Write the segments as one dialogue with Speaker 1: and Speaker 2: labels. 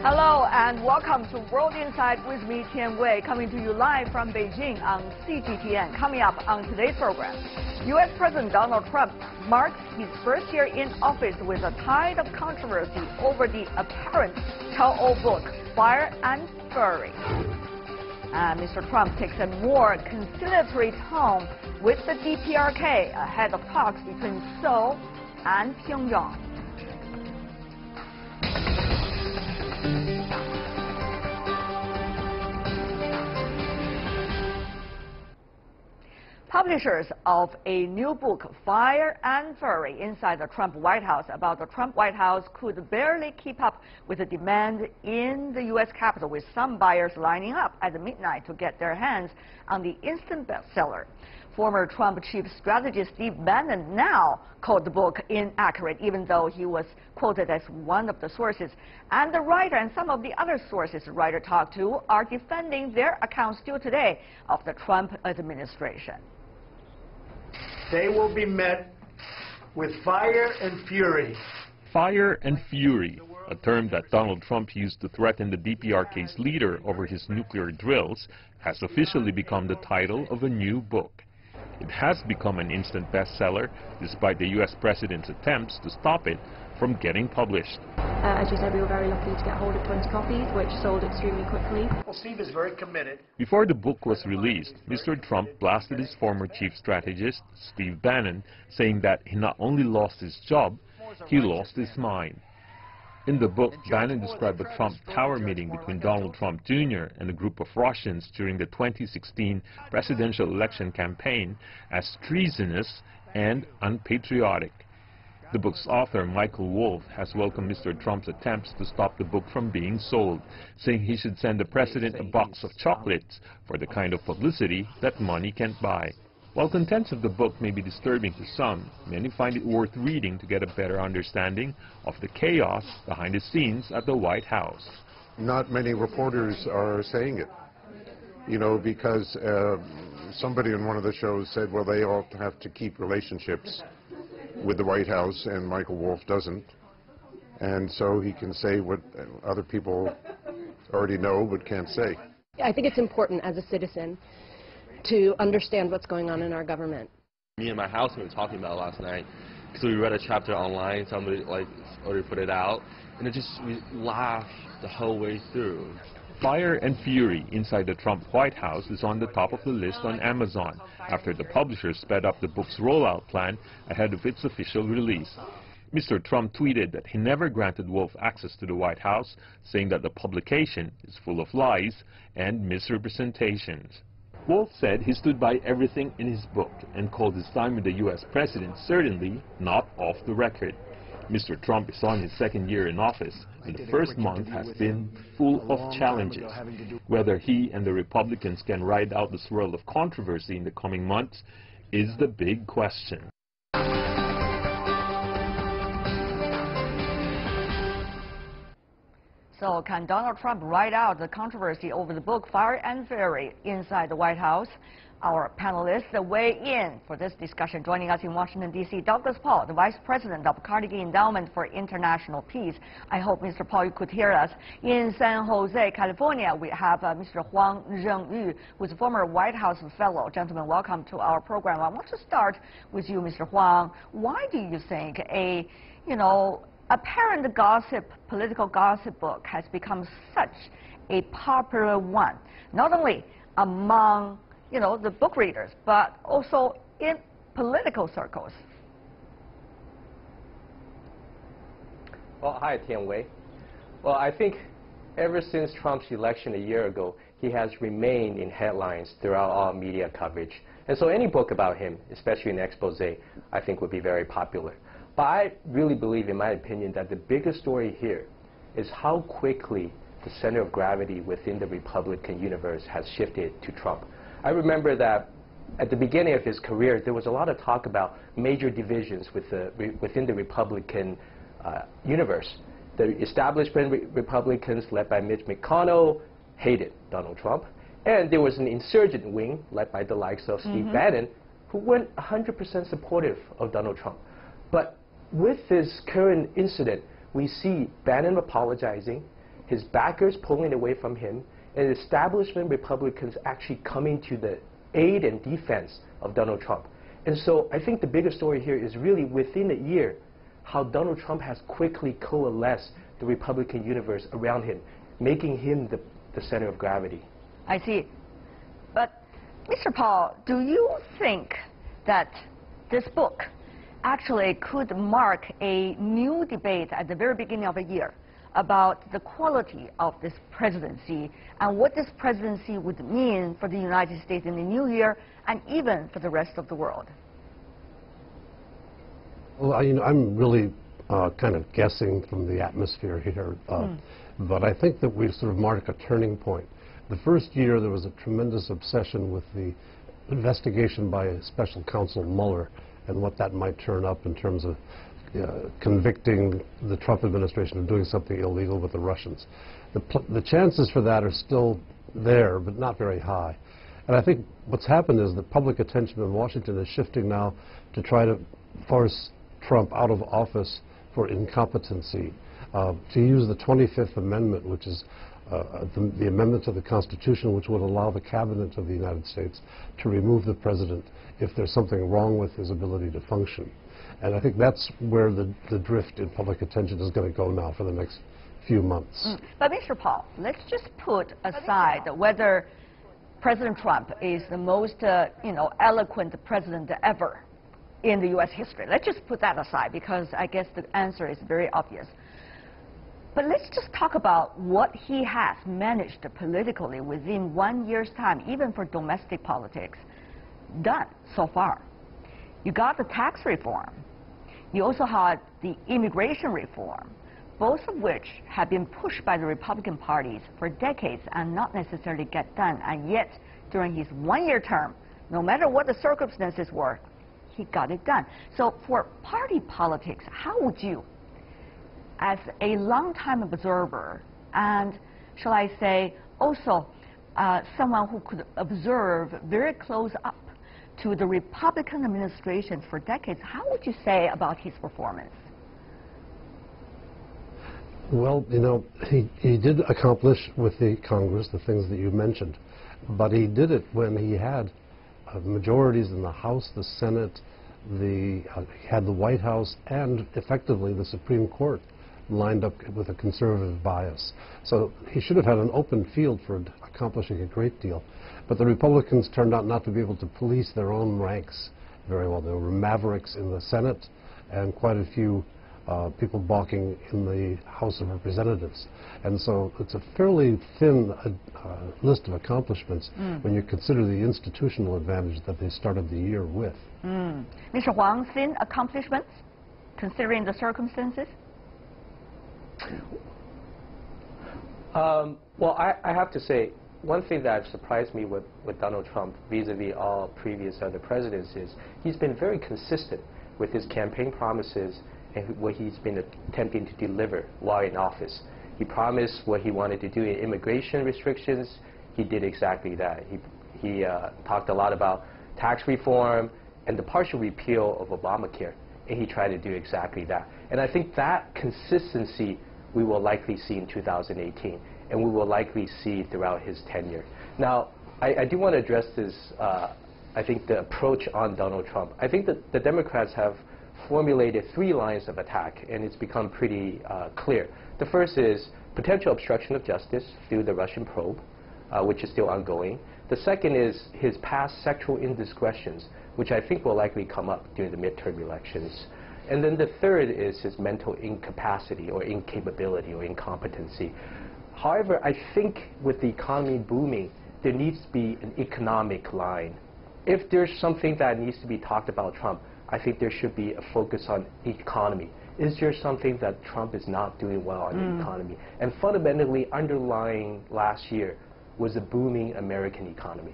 Speaker 1: Hello and welcome to World Insight with me, Tian Wei, coming to you live from Beijing on CGTN. Coming up on today's program, U.S. President Donald Trump marks his first year in office with a tide of controversy over the apparent tell-all book, Fire and Fury. And Mr. Trump takes a more conciliatory tone with the DPRK ahead of talks between Seoul and Pyongyang. Publishers of a new book, Fire and Fury, inside the Trump White House, about the Trump White House could barely keep up with the demand in the U.S. Capitol, with some buyers lining up at midnight to get their hands on the instant bestseller. Former Trump chief strategist Steve Bannon now called the book inaccurate, even though he was quoted as one of the sources. And the writer and some of the other sources the writer talked to are defending their accounts still today of the Trump administration.
Speaker 2: They will be met with fire and fury.
Speaker 3: Fire and fury, a term that Donald Trump used to threaten the DPRK's leader over his nuclear drills, has officially become the title of a new book. It has become an instant bestseller, despite the U.S. president's attempts to stop it from getting published.
Speaker 4: As you said, we were very lucky to get hold of 20 copies, which sold extremely quickly.
Speaker 2: Well, Steve is very committed.
Speaker 3: Before the book was released, Mr. Trump blasted his former chief strategist, Steve Bannon, saying that he not only lost his job, he lost his mind. In the book, Bannon described a Trump Tower meeting between Donald Trump Jr. and a group of Russians during the 2016 presidential election campaign as treasonous and unpatriotic. The book's author, Michael Wolff, has welcomed Mr. Trump's attempts to stop the book from being sold, saying he should send the president a box of chocolates for the kind of publicity that money can't buy. While contents of the book may be disturbing to some, many find it worth reading to get a better understanding of the chaos behind the scenes at the White House.
Speaker 5: Not many reporters are saying it, you know, because somebody on one of the shows said, well, they all have to keep relationships with the White House, and Michael Wolff doesn't. And so he can say what other people already know but can't say.
Speaker 4: I think it's important as a citizen to understand what's going on in our government.
Speaker 6: Me and my housemate were talking about it last night, because we read a chapter online, somebody already put it out, and we laughed the whole way through.
Speaker 3: Fire and Fury inside the Trump White House is on the top of the list on Amazon after the publisher sped up the book's rollout plan ahead of its official release. Mr. Trump tweeted that he never granted Wolff access to the White House, saying that the publication is full of lies and misrepresentations. Wolff said he stood by everything in his book and called his time with the U.S. president certainly not off the record. Mr. Trump is on his second year in office, and the first month has been full of challenges. Whether he and the Republicans can ride out the swirl of controversy in the coming months is the big question.
Speaker 1: So can Donald Trump ride out the controversy over the book Fire and Fury inside the White House? Our panelists weigh in for this discussion. Joining us in Washington, D.C., Douglas Paul, the Vice President of Carnegie Endowment for International Peace. I hope, Mr. Paul, you could hear us. In San Jose, California, we have Mr. Huang Zhengyu, who is a former White House fellow. Gentlemen, welcome to our program. I want to start with you, Mr. Huang. Why do you think a, apparent gossip, political gossip book has become such a popular one, not only among the book readers, but also in political circles?
Speaker 7: Well, hi, Tian Wei. Well, I think ever since Trump's election a year ago, he has remained in headlines throughout all media coverage. And so any book about him, especially an expose, I think would be very popular. But I really believe, in my opinion, that the biggest story here is how quickly the center of gravity within the Republican universe has shifted to Trump. I remember that at the beginning of his career, there was a lot of talk about major divisions within the Republican universe. The establishment Republicans, led by Mitch McConnell, hated Donald Trump. And there was an insurgent wing, led by the likes of Steve Bannon, who weren't 100% supportive of Donald Trump. But with this current incident, we see Bannon apologizing, his backers pulling away from him, and establishment Republicans actually coming to the aid and defense of Donald Trump. And so I think the bigger story here is really within a year, how Donald Trump has quickly coalesced the Republican universe around him, making him the center of gravity.
Speaker 1: I see. But, Mr. Paul, do you think that this book actually could mark a new debate at the very beginning of a year about the quality of this presidency and what this presidency would mean for the United States in the new year and even for the rest of the world?
Speaker 8: Well, I'm really kind of guessing from the atmosphere here, but I think that we sort of mark a turning point. The first year there was a tremendous obsession with the investigation by Special Counsel Mueller and what that might turn up in terms of convicting the Trump administration of doing something illegal with the Russians. The chances for that are still there, but not very high. And I think what's happened is that public attention in Washington is shifting now to try to force Trump out of office for incompetency, to use the 25th Amendment, which is the amendment to the Constitution, which would allow the Cabinet of the United States to remove the President if there's something wrong with his ability to function. And I think that's where the drift in public attention is going to go now for the next few months.
Speaker 1: But Mr. Paul, let's just put aside whether President Trump is the most eloquent president ever in the U.S. history. Let's just put that aside because I guess the answer is very obvious. But let's just talk about what he has managed politically within 1 year's time, even for domestic politics, done so far. You got the tax reform. You also had the immigration reform, both of which have been pushed by the Republican parties for decades and not necessarily get done. And yet, during his 1 year term, no matter what the circumstances were, he got it done. So for party politics, how would you, as a long-time observer, and shall I say, also someone who could observe very close up to the Republican administrations for decades, how would you say about his performance?
Speaker 8: Well, he did accomplish with the Congress the things that you mentioned, but he did it when he had majorities in the House, the Senate, he had the White House, and effectively the Supreme Court lined up with a conservative bias. So he should have had an open field for accomplishing a great deal. But the Republicans turned out not to be able to police their own ranks very well. There were mavericks in the Senate and quite a few people balking in the House of Representatives. And so it's a fairly thin list of accomplishments when you consider the institutional advantage that they started the year with.
Speaker 1: Mr. Huang, thin accomplishments, considering the circumstances?
Speaker 7: Well, I have to say, one thing that surprised me with Donald Trump vis-a-vis all previous other presidents is he's been very consistent with his campaign promises and what he's been attempting to deliver while in office. He promised what he wanted to do in immigration restrictions. He did exactly that. He talked a lot about tax reform and the partial repeal of Obamacare, and he tried to do exactly that. And I think that consistency we will likely see in 2018, and we will likely see throughout his tenure. Now, I do want to address this, I think, the approach on Donald Trump. I think that the Democrats have formulated 3 lines of attack, and it's become pretty clear. The first is potential obstruction of justice through the Russian probe, which is still ongoing. The second is his past sexual indiscretions, which I think will likely come up during the midterm elections. And then the third is his mental incapacity or incapability or incompetency. However, I think with the economy booming, there needs to be an economic line. If there's something that needs to be talked about Trump, I think there should be a focus on economy. Is there something that Trump is not doing well on the economy? And fundamentally underlying last year was a booming American economy.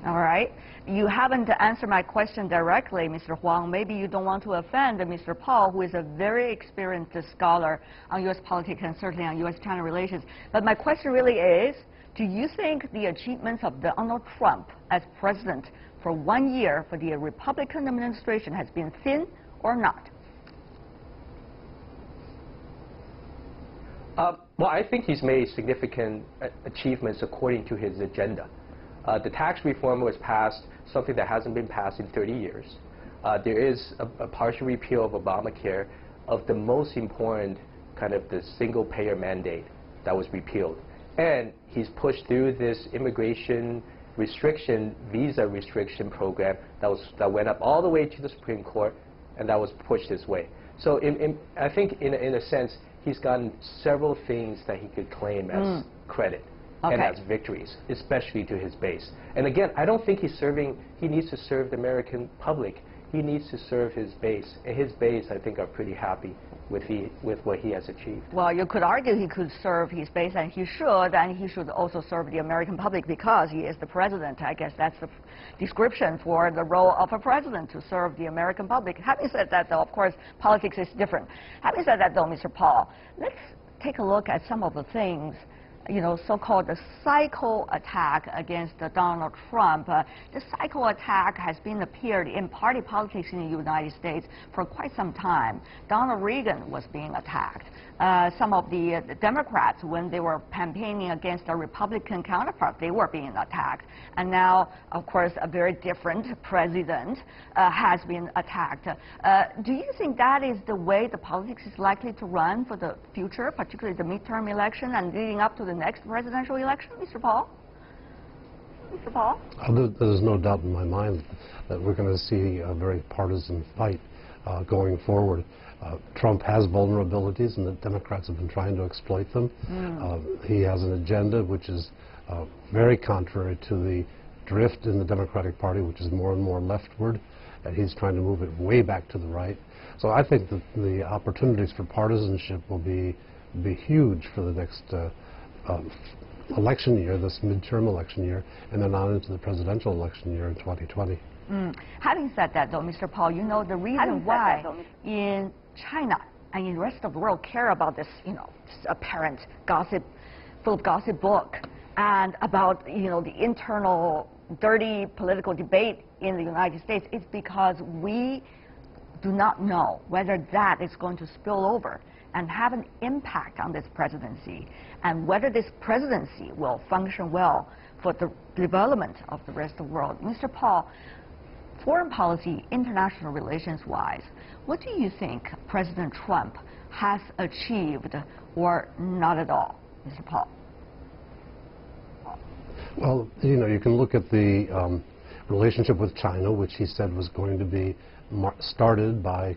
Speaker 1: All right. You haven't answered my question directly, Mr. Huang. Maybe you don't want to offend Mr. Paul, who is a very experienced scholar on U.S. politics and certainly on U.S.-China relations. But my question really is, do you think the achievements of Donald Trump as president for 1 year for the Republican administration has been thin or not?
Speaker 7: Well, I think he's made significant achievements according to his agenda. The tax reform was passed, something that hasn't been passed in 30 years. There is a partial repeal of Obamacare, of the most important kind of the single-payer mandate that was repealed. And he's pushed through this immigration restriction, visa restriction program that went up all the way to the Supreme Court, and that was pushed his way. So I think in a sense, he's gotten several things that he could claim as credit and as victories, especially to his base. And again, I don't think he needs to serve the American public. He needs to serve his base. And his base, I think, are pretty happy with what he has achieved.
Speaker 1: Well, you could argue he could serve his base, and he should also serve the American public because he is the president. I guess that's the description for the role of a president, to serve the American public. Having said that, though, of course, politics is different. Having said that, though, Mr. Paul, let's take a look at some of the things, you know, so-called the psycho attack against Donald Trump. The psycho attack has been appeared in party politics in the United States for quite some time. Donald Reagan was being attacked. Some of the Democrats, when they were campaigning against their Republican counterpart, they were being attacked. And now, of course, a very different president has been attacked. Do you think that is the way the politics is likely to run for the future, particularly the midterm election and leading up to the next presidential election, Mr. Paul? Mr. Paul?
Speaker 8: There's no doubt in my mind that we're going to see a very partisan fight going forward. Trump has vulnerabilities, and the Democrats have been trying to exploit them. He has an agenda which is very contrary to the drift in the Democratic Party, which is more and more leftward, and he's trying to move it way back to the right. So I think that the opportunities for partisanship will be huge for the next election year, this midterm election year, and then on into the presidential election year in 2020.
Speaker 1: Having said that, though, Mr. Paul, you know the reason why in China and in the rest of the world care about this, you know, apparent gossip, full of gossip book, and about, you know, the internal dirty political debate in the United States, it's because we do not know whether that is going to spill over and have an impact on this presidency, and whether this presidency will function well for the development of the rest of the world. Mr. Paul, foreign policy, international relations-wise, what do you think President Trump has achieved, or not at all, Mr. Paul?
Speaker 8: Well, you know, you can look at the relationship with China, which he said was going to be started by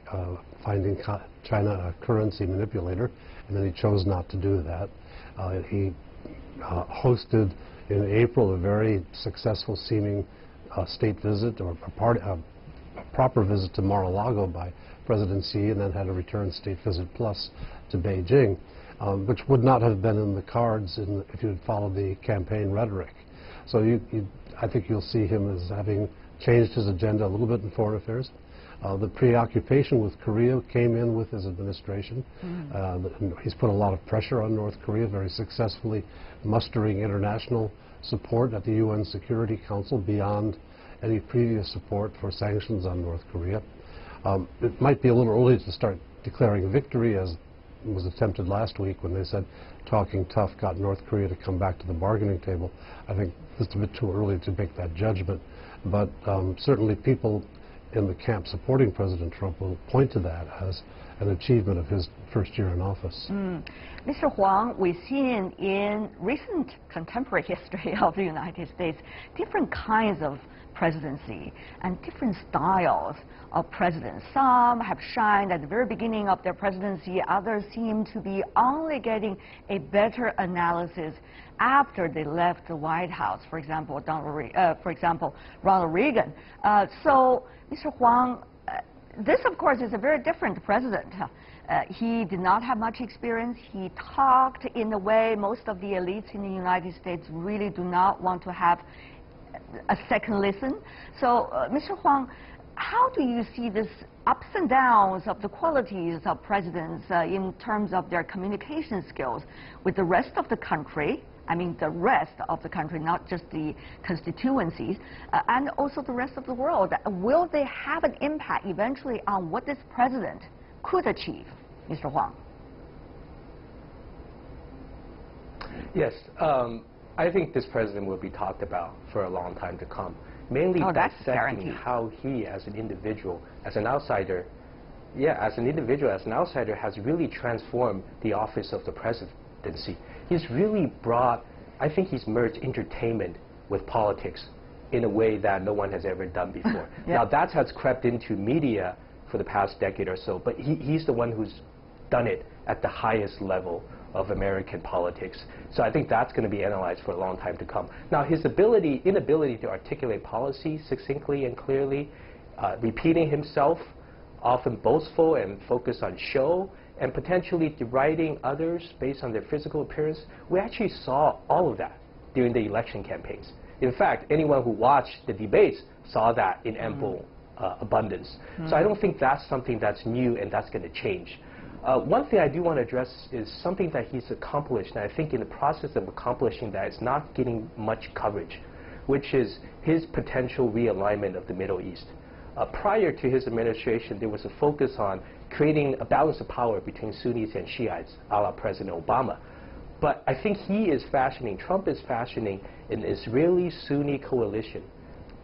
Speaker 8: finding China a currency manipulator, and then he chose not to do that. He hosted in April a very successful seeming state visit, or a proper visit to Mar-a-Lago by President Xi, and then had a return state visit plus to Beijing, which would not have been in the cards if you had followed the campaign rhetoric. So I think you'll see him as having changed his agenda a little bit in foreign affairs. The preoccupation with Korea came in with his administration. He's put a lot of pressure on North Korea, very successfully mustering international support at the UN Security Council beyond any previous support for sanctions on North Korea. It might be a little early to start declaring victory, as was attempted last week when they said talking tough got North Korea to come back to the bargaining table. I think it's a bit too early to make that judgment, but certainly people in the camp supporting President Trump will point to that as an achievement of his first year in office.
Speaker 1: Mr. Huang, we've seen in recent contemporary history of the United States different kinds of presidency and different styles of presidents. Some have shined at the very beginning of their presidency. Others seem to be only getting a better analysis after they left the White House. For example, Ronald Reagan. So, Mr. Huang, this, of course, is a very different president. He did not have much experience. He talked in a way most of the elites in the United States really do not want to have a second listen. So, Mr. Huang, how do you see this ups and downs of the qualities of presidents in terms of their communication skills with the rest of the country? I mean, the rest of the country, not just the constituencies, and also the rest of the world. Will they have an impact eventually on what this president could achieve, Mr. Huang?
Speaker 7: Yes, I think this president will be talked about for a long time to come. Mainly dissecting how he, as an individual, as an outsider, as an outsider, has really transformed the office of the presidency. He's really brought, I think he's merged entertainment with politics in a way that no one has ever done before. Now that has crept into media for the past decade or so, but he's the one who's done it at the highest level of American politics. So I think that's going to be analyzed for a long time to come. Now his inability to articulate policy succinctly and clearly, repeating himself, often boastful and focused on show, and potentially deriding others based on their physical appearance, we actually saw all of that during the election campaigns. In fact, anyone who watched the debates saw that in ample abundance. So I don't think that's something that's new and that's going to change. One thing I do want to address is something that he's accomplished, and I think in the process of accomplishing that, it's not getting much coverage, which is his potential realignment of the Middle East. Prior to his administration, there was a focus on creating a balance of power between Sunnis and Shiites, a la President Obama. But I think Trump is fashioning an Israeli-Sunni coalition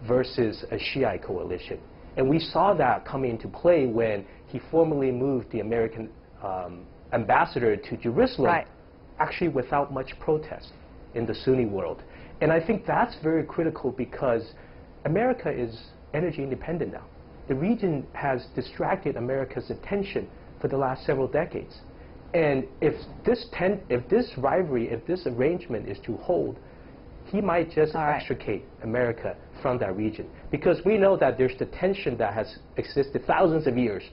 Speaker 7: versus a Shiite coalition. And we saw that come into play when he formally moved the American ambassador to Jerusalem, actually without much protest in the Sunni world. And I think that's very critical because America is energy independent now. The region has distracted America's attention for the last several decades. And if this rivalry, if this arrangement is to hold, he might just extricate America from that region. Because we know that there's the tension that has existed thousands of years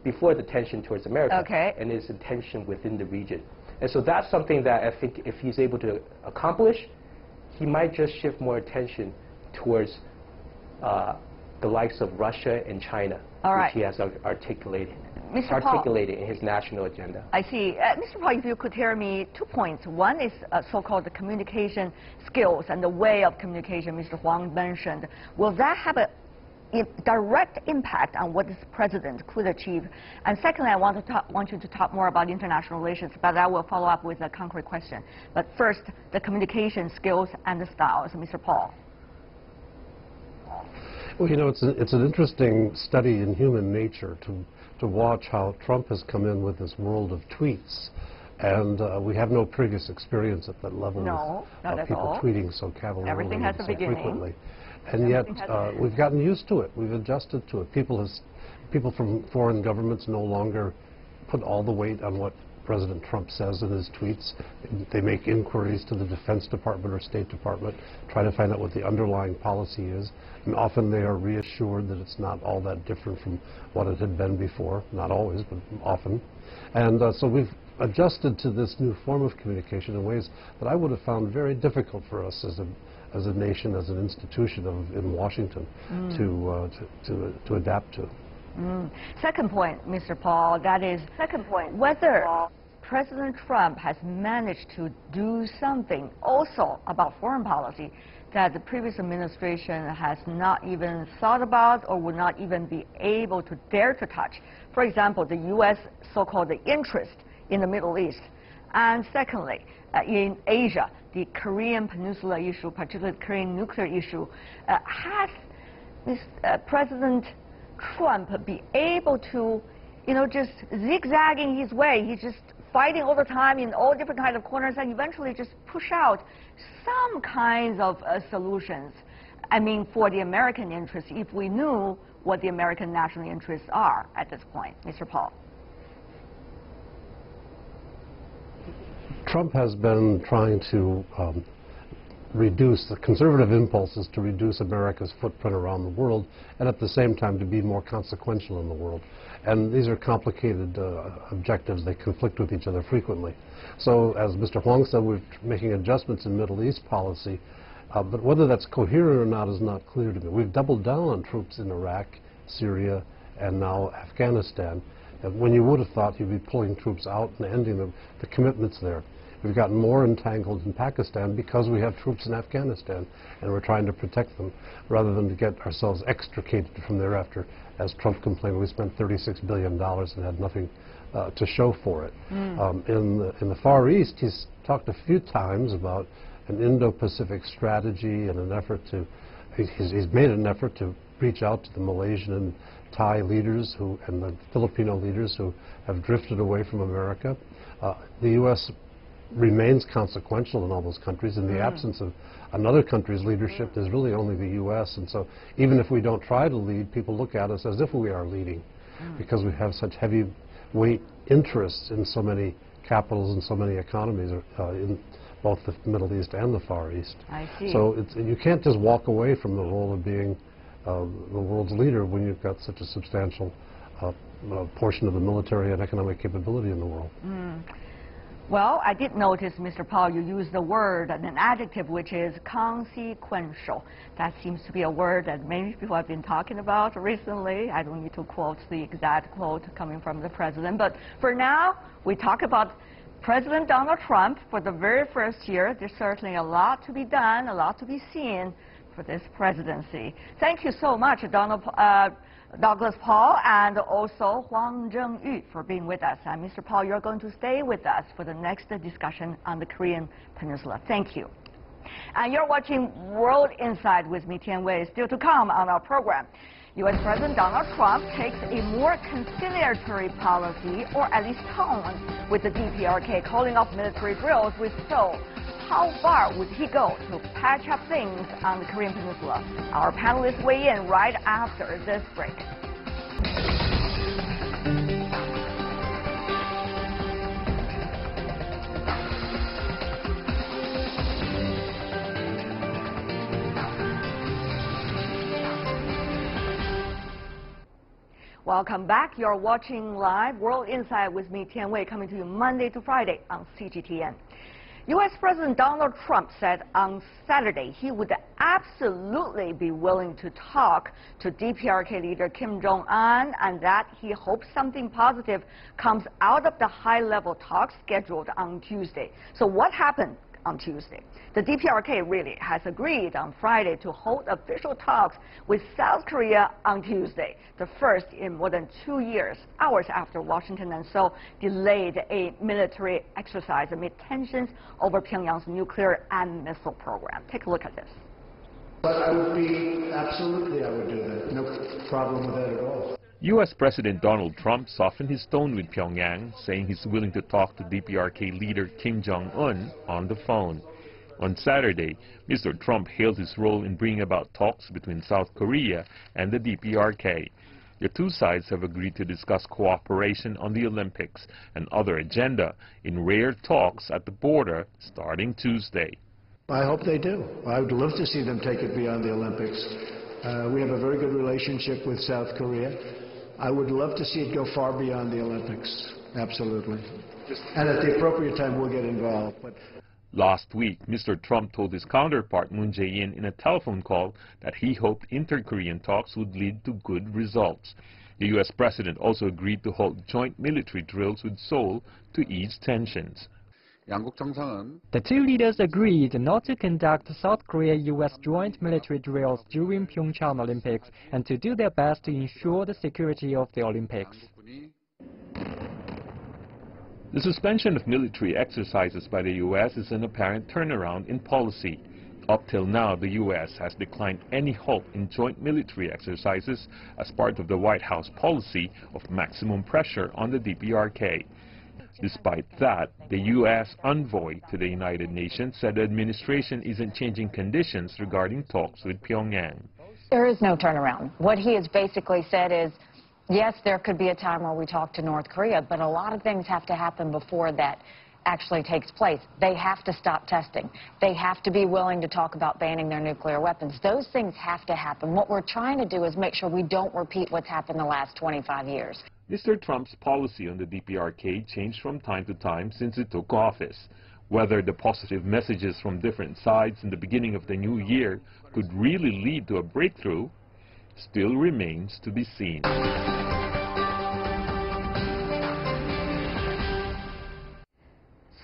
Speaker 7: before the tension towards America, and is a tension within the region. And so that's something that I think if he's able to accomplish, he might just shift more attention towards the likes of Russia and China, which he has articulated in his national agenda.
Speaker 1: I see. Mr. Paul, if you could hear me, 2 points. One is so-called the communication skills and the way of communication Mr. Huang mentioned. Will that have a direct impact on what this president could achieve? And secondly, I want you to talk more about international relations, but I will follow up with a concrete question. But first, the communication skills and the styles, Mr. Paul.
Speaker 8: Well, you know, it's an interesting study in human nature to watch how Trump has come in with this world of tweets. And we have no previous experience at that level of people tweeting so cavalierly and so frequently. And yet we've gotten used to it. We've adjusted to it. People from foreign governments no longer put all the weight on what President Trump says in his tweets. They make inquiries to the Defense Department or State Department, try to find out what the underlying policy is. And often they are reassured that it's not all that different from what it had been before. Not always, but often. And so we've adjusted to this new form of communication in ways that I would have found very difficult for us as a nation, as an institution in Washington to adapt to.
Speaker 1: Second point, Mr. Paul, that is whether President Trump has managed to do something also about foreign policy that the previous administration has not even thought about or would not even be able to dare to touch. For example, the U.S. so-called interest in the Middle East. And secondly, in Asia, the Korean Peninsula issue, particularly the Korean nuclear issue, has this President Trump be able to, just zigzagging his way? He's just fighting all the time in all different kinds of corners and eventually just push out some kinds of solutions. I mean, for the American interest, if we knew what the American national interests are at this point. Mr. Paul.
Speaker 8: Trump has been trying to reduce the conservative impulses to reduce America's footprint around the world and at the same time to be more consequential in the world. And these are complicated objectives. They conflict with each other frequently. So as Mr. Huang said, we're making adjustments in Middle East policy, but whether that's coherent or not is not clear to me. We've doubled down on troops in Iraq, Syria, and now Afghanistan. And when you would have thought you'd be pulling troops out and ending the commitments there. We've gotten more entangled in Pakistan because we have troops in Afghanistan and we're trying to protect them rather than to get ourselves extricated from thereafter. As Trump complained, we spent $36 billion and had nothing to show for it. In the Far East, he's talked a few times about an Indo-Pacific strategy and an effort to, he's made an effort to reach out to the Malaysian and Thai leaders and the Filipino leaders who have drifted away from America. The U.S. remains consequential in all those countries. In the absence of another country's leadership, there's really only the U.S. And so even if we don't try to lead, people look at us as if we are leading because we have such heavyweight interests in so many capitals and so many economies in both the Middle East and the Far East.
Speaker 1: I see.
Speaker 8: So you can't just walk away from the role of being the world's leader when you've got such a substantial portion of the military and economic capability in the world.
Speaker 1: Well, I did notice, Mr. Paul, you used the word, an adjective, which is consequential. That seems to be a word that many people have been talking about recently. I don't need to quote the exact quote coming from the president. But for now, we talk about President Donald Trump. For the very first year, there's certainly a lot to be done, a lot to be seen for this presidency. Thank you so much, Douglas Paul, and also Huang Zhengyu for being with us. And Mr. Paul, you're going to stay with us for the next discussion on the Korean Peninsula. Thank you. And you're watching World Insight with me, Tian Wei. Still to come on our program. U.S. President Donald Trump takes a more conciliatory policy, or at least tone, with the DPRK calling off military drills with Seoul. How far would he go to patch up things on the Korean Peninsula? Our panelists weigh in right after this break. Welcome back. You're watching live World Insight with me, Tian Wei, coming to you Monday to Friday on CGTN. U.S. President Donald Trump said on Saturday he would absolutely be willing to talk to DPRK leader Kim Jong-un, and that he hopes something positive comes out of the high-level talks scheduled on Tuesday. So what happened on Tuesday? The DPRK really has agreed on Friday to hold official talks with South Korea on Tuesday, the first in more than 2 years, hours after Washington and Seoul delayed a military exercise amid tensions over Pyongyang's nuclear and missile program. Take a look at this.
Speaker 2: But I would do that. No problem with that at all.
Speaker 3: U.S. President Donald Trump softened his tone with Pyongyang, saying he's willing to talk to DPRK leader Kim Jong-un on the phone. On Saturday, Mr. Trump hailed his role in bringing about talks between South Korea and the DPRK. The two sides have agreed to discuss cooperation on the Olympics and other agenda in rare talks at the border starting Tuesday.
Speaker 2: I hope they do. I would love to see them take it beyond the Olympics. We have a very good relationship with South Korea. I would love to see it go far beyond the Olympics. Absolutely. And at the appropriate time, we'll get involved. But
Speaker 3: last week, Mr. Trump told his counterpart Moon Jae-in in a telephone call that he hoped inter-Korean talks would lead to good results. The U.S. president also agreed to hold joint military drills with Seoul to ease tensions.
Speaker 9: The two leaders agreed not to conduct South Korea-U.S. joint military drills during Pyeongchang Olympics and to do their best to ensure the security of the Olympics.
Speaker 3: The suspension of military exercises by the U.S. is an apparent turnaround in policy. Up till now, the U.S. has declined any halt in joint military exercises as part of the White House policy of maximum pressure on the DPRK. Despite that, the U.S. envoy to the United Nations said the administration isn't changing conditions regarding talks with Pyongyang.
Speaker 10: There is no turnaround. What he has basically said is, yes, there could be a time where we talk to North Korea, but a lot of things have to happen before that actually takes place. They have to stop testing. They have to be willing to talk about banning their nuclear weapons. Those things have to happen. What we're trying to do is make sure we don't repeat what's happened the last 25 years.
Speaker 3: Mr. Trump's policy on the DPRK changed from time to time since he took office. Whether the positive messages from different sides in the beginning of the new year could really lead to a breakthrough still remains to be seen.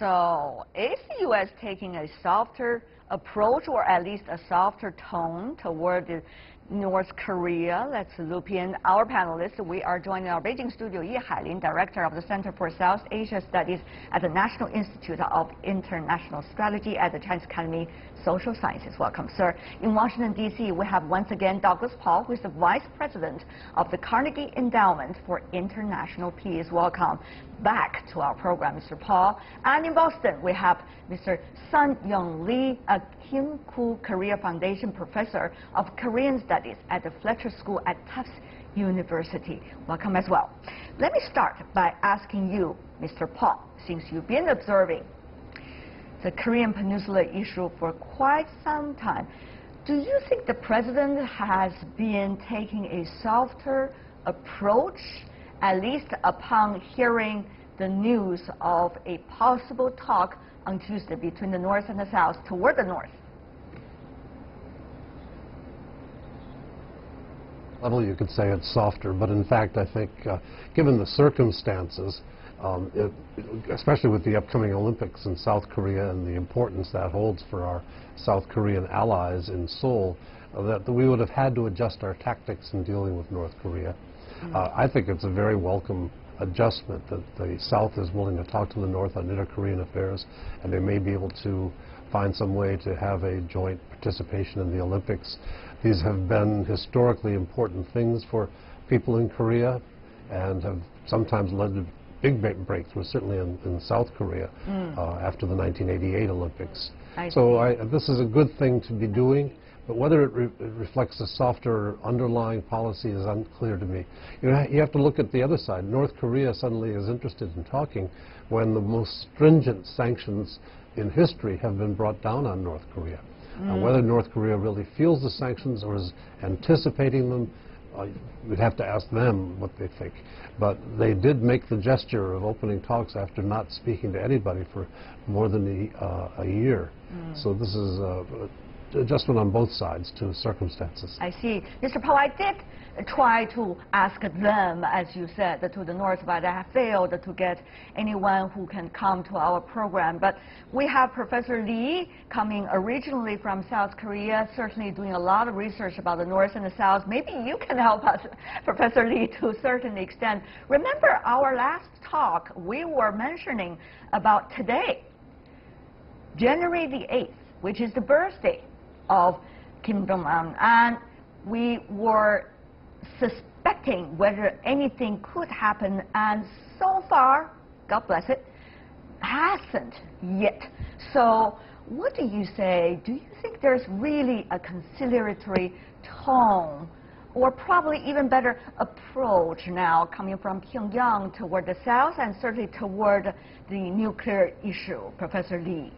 Speaker 1: So, is the U.S. taking a softer approach, or at least a softer tone toward North Korea. Let's loop in our panelists. We are joining our Beijing studio, Ye Hailin, Director of the Center for South Asia Studies at the National Institute of International Strategy at the Chinese Academy Social Sciences. Welcome, sir. In Washington, D.C., we have once again Douglas Paul, who is the Vice President of the Carnegie Endowment for International Peace. Welcome back to our program, Mr. Paul. And in Boston, we have Mr. Sun Young Lee, a Kim Koo Korea Foundation Professor of Korean Studies at the Fletcher School at Tufts University. Welcome as well. Let me start by asking you, Mr. Paul, since you've been observing the Korean Peninsula issue for quite some time, do you think the President has been taking a softer approach, at least upon hearing the news of a possible talk on Tuesday between the North and the South toward the North?
Speaker 8: Level, you could say it's softer, but in fact, I think, given the circumstances, especially with the upcoming Olympics in South Korea and the importance that holds for our South Korean allies in Seoul, that we would have had to adjust our tactics in dealing with North Korea. I think it's a very welcome adjustment that the South is willing to talk to the North on inter-Korean affairs, and they may be able to find some way to have a joint participation in the Olympics. These have been historically important things for people in Korea and have sometimes led to big breakthroughs, certainly in South Korea after the 1988 Olympics. This is a good thing to be doing, but whether it reflects a softer underlying policy is unclear to me. You have to look at the other side. North Korea suddenly is interested in talking when the most stringent sanctions in history have been brought down on North Korea. Whether North Korea really feels the sanctions or is anticipating them, we'd have to ask them what they think. But they did make the gesture of opening talks after not speaking to anybody for more than a year. So this is adjustment on both sides to circumstances.
Speaker 1: I see. Mr. Paul, I did try to ask them, as you said, to the North, but I have failed to get anyone who can come to our program. But we have Professor Lee coming originally from South Korea, certainly doing a lot of research about the North and the South. Maybe you can help us, Professor Lee, to a certain extent. Remember our last talk, we were mentioning about today, January the 8th, which is the birthday of Kim Jong-un, and we were suspecting whether anything could happen, and so far, God bless it, hasn't yet. So what do you say? Do you think there's really a conciliatory tone, or probably even better approach now coming from Pyongyang toward the South and certainly toward the nuclear issue, Professor Lee?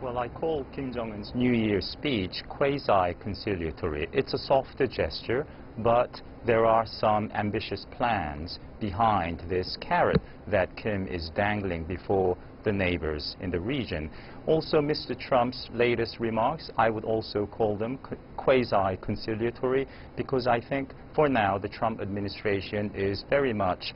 Speaker 11: Well, I call Kim Jong-un's New Year's speech quasi-conciliatory. It's a softer gesture, but there are some ambitious plans behind this carrot that Kim is dangling before the neighbors in the region. Also, Mr. Trump's latest remarks, I would also call them quasi-conciliatory, because I think for now the Trump administration is very much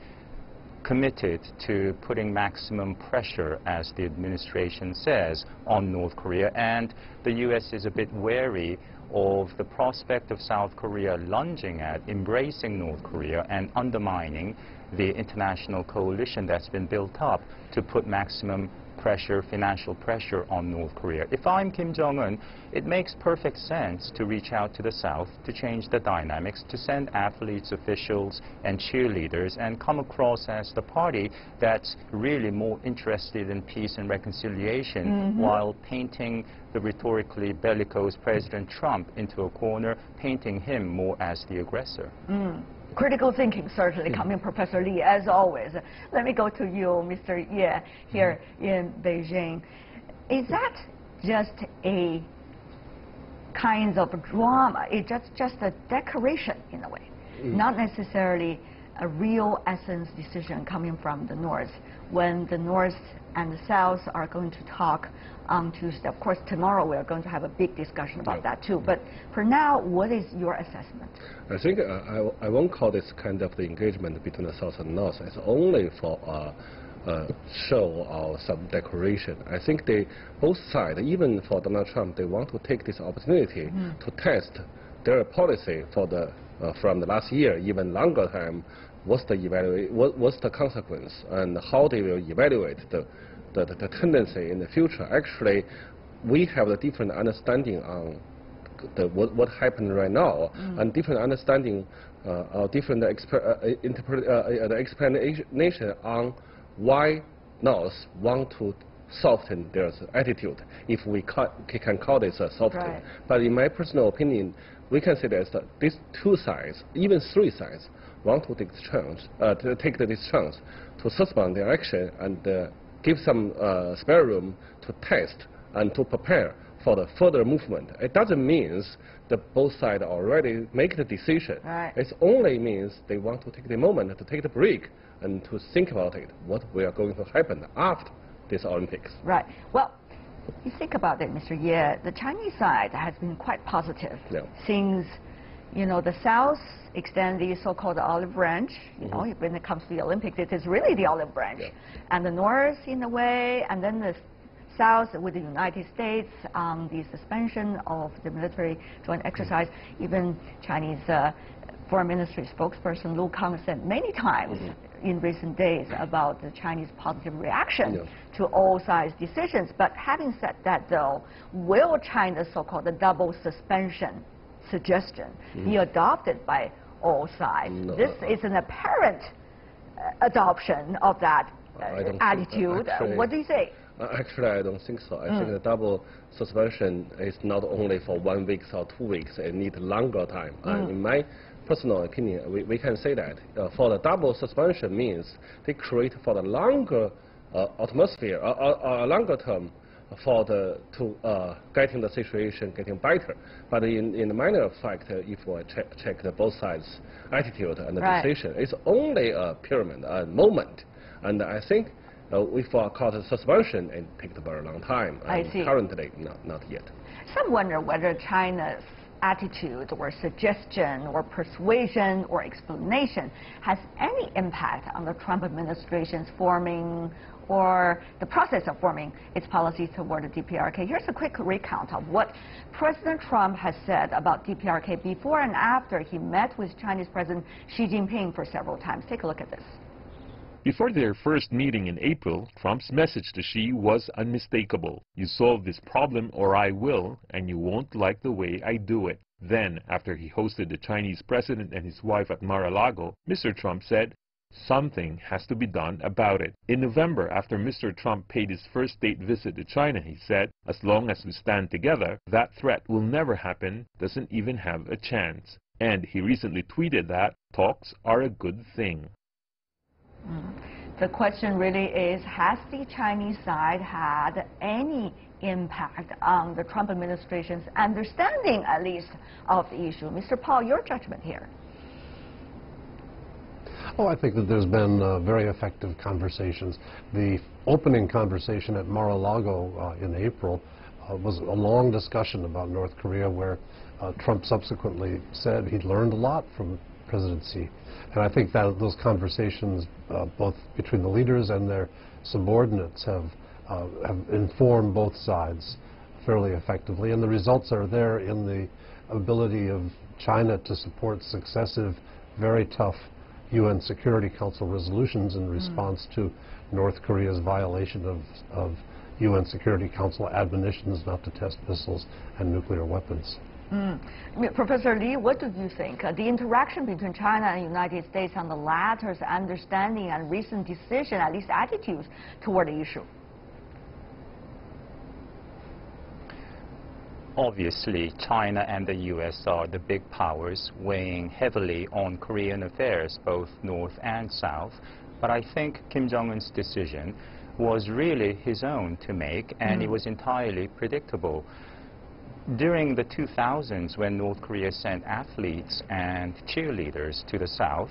Speaker 11: committed to putting maximum pressure, as the administration says, on North Korea, and the U.S. is a bit wary of the prospect of South Korea lunging at embracing North Korea and undermining the international coalition that's been built up to put maximum pressure, financial pressure on North Korea. If I'm Kim Jong-un, it makes perfect sense to reach out to the South, to change the dynamics, to send athletes, officials, and cheerleaders, and come across as the party that's really more interested in peace and reconciliation, while painting the rhetorically bellicose President Trump into a corner, painting him more as the aggressor.
Speaker 1: Critical thinking, certainly, coming Professor Lee, as always. Let me go to you, Mr. Ye, here in Beijing. Is that just a kind of drama? It's just a decoration, in a way, not necessarily a real essence decision coming from the North, when the North and the South are going to talk on Tuesday. Of course, tomorrow we are going to have a big discussion about that too. But for now, what is your assessment?
Speaker 12: I think I won't call this kind of the engagement between the South and North. It's only for show or some declaration. I think both sides, even for Donald Trump, they want to take this opportunity to test their policy for from the last year, even longer time. What's the consequence, and how they will evaluate the tendency in the future. Actually, we have a different understanding on what happened right now, and different understanding or different explanation on why North want to soften their attitude, if we can call this a soften. Right. But in my personal opinion, we can say that these two sides, even three sides, want to take this chance to suspend their action and give some spare room to test and to prepare for the further movement. It doesn't mean that both sides already make the decision. Right. It only means they want to take the moment to take the break and to think about it, what will going to happen after this Olympics. Right.
Speaker 1: Well, you think about it, Mr. Ye, the Chinese side has been quite positive since, the South extend the so-called olive branch. When it comes to the Olympics, it is really the olive branch. Yeah. And the North, in a way, and then the South with the United States, the suspension of the military joint exercise. Even Chinese Foreign Ministry spokesperson Lu Kang said many times in recent days about the Chinese positive reaction to all sides' decisions. But having said that, though, will China's so-called double suspension suggestion be adopted by all sides? No. This is an apparent adoption of that attitude. What do you say?
Speaker 12: Actually, I don't think so. I think the double suspension is not only for 1 week or 2 weeks. It needs longer time. In my personal opinion, we can say that for the double suspension means they create for the longer atmosphere or longer term for getting the situation getting better. But in the minor fact, if we check the both sides' attitude and the decision, it's only a pyramid, a moment. And I think if we call it suspension, it takes a very long time.
Speaker 1: I see.
Speaker 12: Currently, not yet.
Speaker 1: Some wonder whether China's attitude or suggestion or persuasion or explanation has any impact on the Trump administration's forming or the process of forming its policies toward the DPRK. Here's a quick recount of what President Trump has said about DPRK before and after he met with Chinese President Xi Jinping for several times. Take a look at this.
Speaker 3: Before their first meeting in April, Trump's message to Xi was unmistakable. You solve this problem or I will, and you won't like the way I do it. Then, after he hosted the Chinese president and his wife at Mar-a-Lago, Mr. Trump said, something has to be done about it. In November, after Mr. Trump paid his first state visit to China, he said, as long as we stand together, that threat will never happen, doesn't even have a chance. And he recently tweeted that talks are a good thing.
Speaker 1: The question really is, has the Chinese side had any impact on the Trump administration's understanding, at least, of the issue? Mr. Paul, your judgment here.
Speaker 8: Oh, I think that there's been very effective conversations. The opening conversation at Mar-a-Lago in April was a long discussion about North Korea, where Trump subsequently said he'd learned a lot from President Xi. And I think that those conversations, both between the leaders and their subordinates, have informed both sides fairly effectively. And the results are there in the ability of China to support successive, very tough UN Security Council resolutions in response to North Korea's violation of UN Security Council admonitions not to test missiles and nuclear weapons.
Speaker 1: Professor Lee, what do you think? The interaction between China and the United States on the latter's understanding and recent decision, at least attitudes toward the issue?
Speaker 11: Obviously, China and the U.S. are the big powers weighing heavily on Korean affairs, both North and South. But I think Kim Jong-un's decision was really his own to make, and it was entirely predictable. During the 2000s, when North Korea sent athletes and cheerleaders to the South,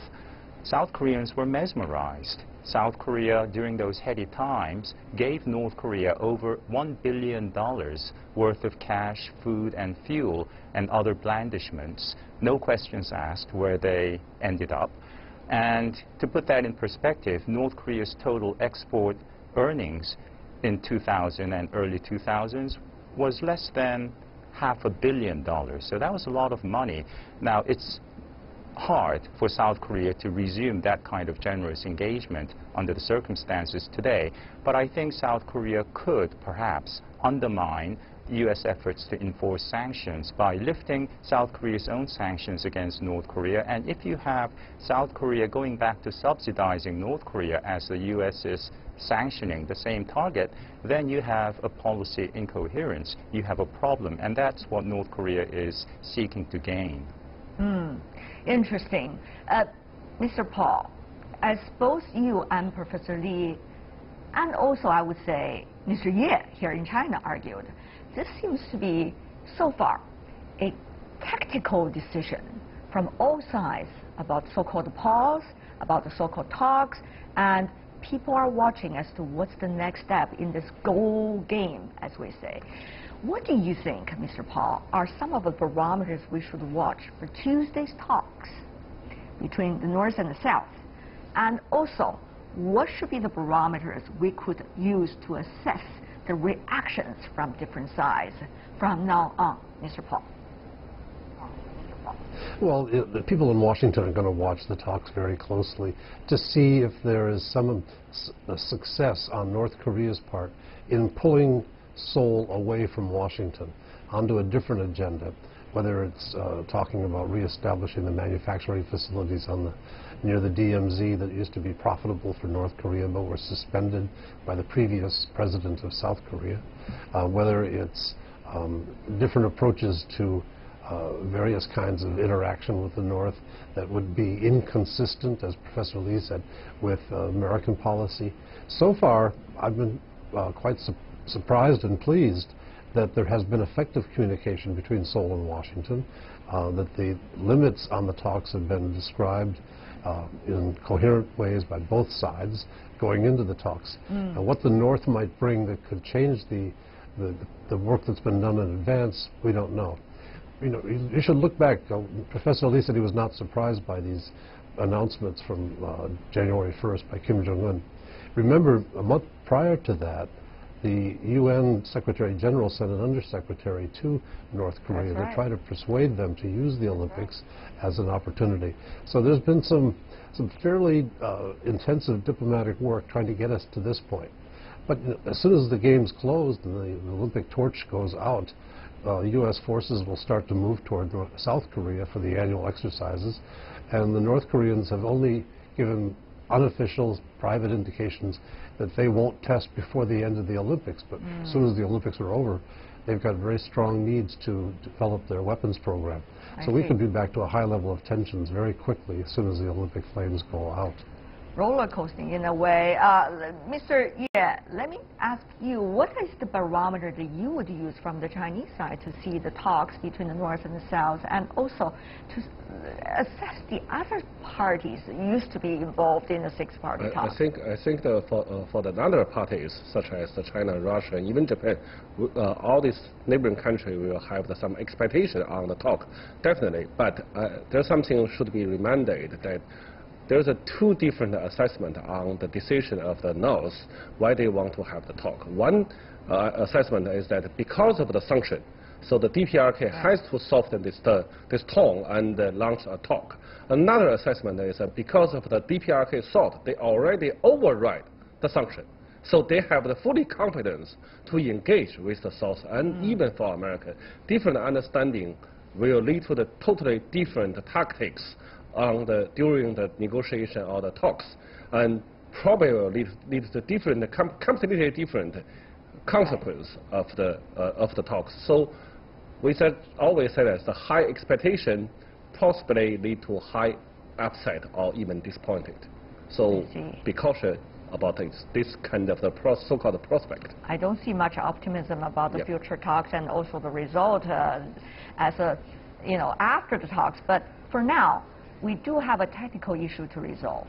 Speaker 11: South Koreans were mesmerized. South Korea, during those heady times, gave North Korea over $1 billion worth of cash, food, and fuel, and other blandishments. No questions asked where they ended up. And to put that in perspective, North Korea's total export earnings in 2000 and early 2000s was less than $500 million. So that was a lot of money. Now, it's hard for South Korea to resume that kind of generous engagement under the circumstances today. But I think South Korea could perhaps undermine U.S. efforts to enforce sanctions by lifting South Korea's own sanctions against North Korea. And if you have South Korea going back to subsidizing North Korea as the U.S. is sanctioning the same target, then you have a policy incoherence. You have a problem, and that's what North Korea is seeking to gain.
Speaker 1: Interesting. Mr. Paul, as both you and Professor Lee, and also I would say Mr. Ye here in China argued, this seems to be, so far, a tactical decision from all sides about so-called pause, about the so-called talks, and people are watching as to what's the next step in this goal game, as we say. What do you think, Mr. Paul, are some of the barometers we should watch for Tuesday's talks between the North and the South? And also, what should be the barometers we could use to assess the reactions from different sides from now on, Mr. Paul?
Speaker 8: Well, the people in Washington are going to watch the talks very closely to see if there is some success on North Korea's part in pulling Seoul away from Washington onto a different agenda, whether it's talking about reestablishing the manufacturing facilities near the DMZ that used to be profitable for North Korea but were suspended by the previous president of South Korea, whether it's different approaches to various kinds of interaction with the North that would be inconsistent, as Professor Lee said, with American policy. So far, I've been quite surprised and pleased that there has been effective communication between Seoul and Washington, that the limits on the talks have been described in coherent ways by both sides going into the talks. What the North might bring that could change the work that's been done in advance, we don't know. You know, you should look back. Professor Lee said he was not surprised by these announcements from January 1st by Kim Jong-un. Remember, a month prior to that, the UN Secretary General sent an undersecretary to North Korea to try to persuade them to use the Olympics as an opportunity. So there's been some fairly intensive diplomatic work trying to get us to this point. But as soon as the games closed and the Olympic torch goes out, U.S. forces will start to move toward South Korea for the annual exercises, and the North Koreans have only given unofficial, private indications that they won't test before the end of the Olympics, but as soon as the Olympics are over, they've got very strong needs to develop their weapons program. So we could be back to a high level of tensions very quickly as soon as the Olympic flames go out.
Speaker 1: Roller coasting in a way. Mr. Ye, let me ask you, what is the barometer that you would use from the Chinese side to see the talks between the North and the South, and also to assess the other parties that used to be involved in the six-party talks?
Speaker 12: I think for the other parties, such as China, Russia, and even Japan, all these neighboring countries will have some expectation on the talk, definitely. But there's something should be reminded that there's two different assessments on the decision of the North why they want to have the talk. One assessment is that because of the sanction, so the DPRK has to soften this tone and launch a talk. Another assessment is that because of the DPRK thought they already override the sanction, so they have the fully confidence to engage with the South, and even for America, different understanding will lead to the totally different tactics during the negotiation or the talks, and probably will lead to different, completely different consequence of the talks. So we always said that the high expectation possibly lead to high upset or even disappointed. So be cautious about this kind of the so-called prospect.
Speaker 1: I don't see much optimism about the future talks and also the result as a, after the talks. But for now, we do have a technical issue to resolve.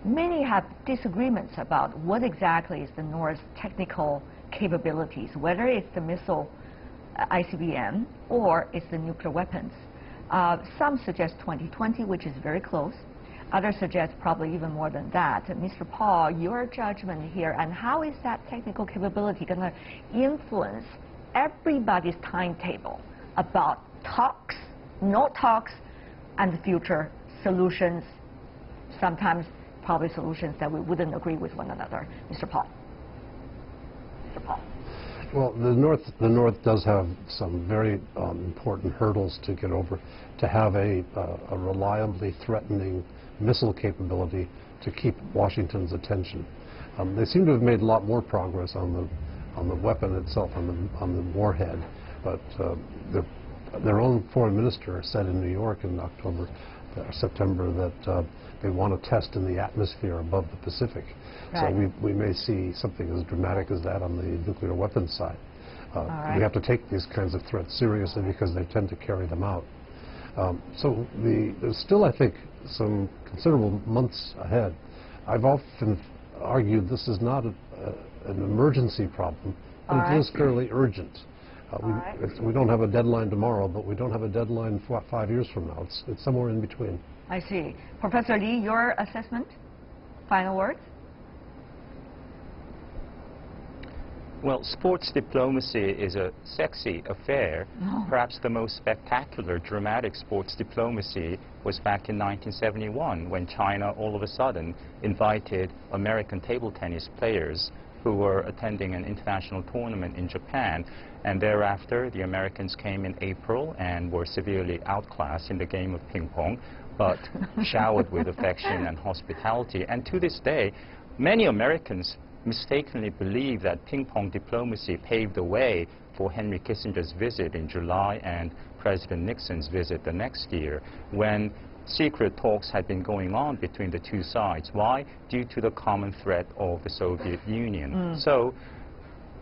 Speaker 1: Many have disagreements about what exactly is the North's technical capabilities, whether it's the missile ICBM or it's the nuclear weapons. Some suggest 2020, which is very close. Others suggest probably even more than that. Mr. Paul, your judgment here, and how is that technical capability going to influence everybody's timetable about talks, no talks, and future solutions, sometimes probably solutions that we wouldn't agree with one another? Mr. Paul. Mr. Paul.
Speaker 8: Well, the North does have some very important hurdles to get over. To have a reliably threatening missile capability to keep Washington's attention. They seem to have made a lot more progress on the weapon itself, on the warhead, but their own foreign minister said in New York in September that they want to test in the atmosphere above the Pacific.
Speaker 1: Right.
Speaker 8: So we may see something as dramatic as that on the nuclear weapons side.
Speaker 1: Right.
Speaker 8: We have to take these kinds of threats seriously because they tend to carry them out. So there's still, I think, some considerable months ahead. I've often argued this is not an emergency problem, but it is fairly urgent. We don't have a deadline tomorrow, but we don't have a deadline 5 years from now. It's somewhere in between.
Speaker 1: I see. Professor Lee, your assessment? Final words?
Speaker 11: Well, sports diplomacy is a sexy affair. Perhaps the most spectacular, dramatic sports diplomacy was back in 1971 when China all of a sudden invited American table tennis players who were attending an international tournament in Japan. And thereafter, the Americans came in April and were severely outclassed in the game of ping pong, but showered with affection and hospitality. And to this day, many Americans mistakenly believe that ping-pong diplomacy paved the way for Henry Kissinger's visit in July and President Nixon's visit the next year, when secret talks had been going on between the two sides. Why? Due to the common threat of the Soviet Union. So,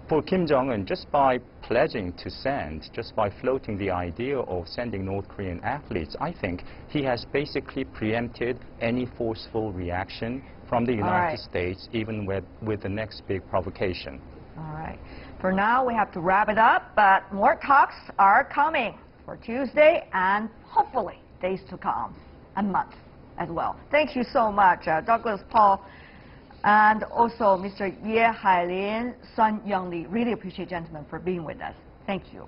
Speaker 11: for Kim Jong-un, just by pledging to send, just by floating the idea of sending North Korean athletes, I think he has basically preempted any forceful reaction from the United States, even with the next big provocation.
Speaker 1: All right. For now, we have to wrap it up, but more talks are coming for Tuesday and hopefully days to come and months as well. Thank you so much, Douglas Paul, and also Mr. Ye Hailin, Sun Youngli. Really appreciate, gentlemen, for being with us. Thank you.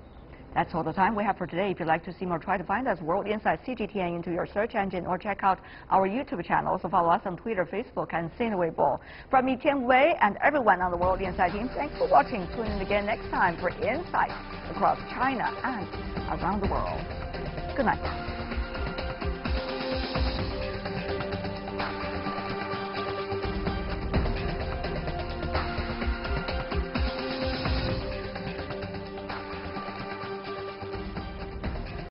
Speaker 1: That's all the time we have for today. If you'd like to see more, try to find us World Insight CGTN into your search engine or check out our YouTube channel. Also follow us on Twitter, Facebook, and Sina Weibo. From me, Tian Wei, and everyone on the World Insight team, thanks for watching. Tune in again next time for insights across China and around the world. Good night.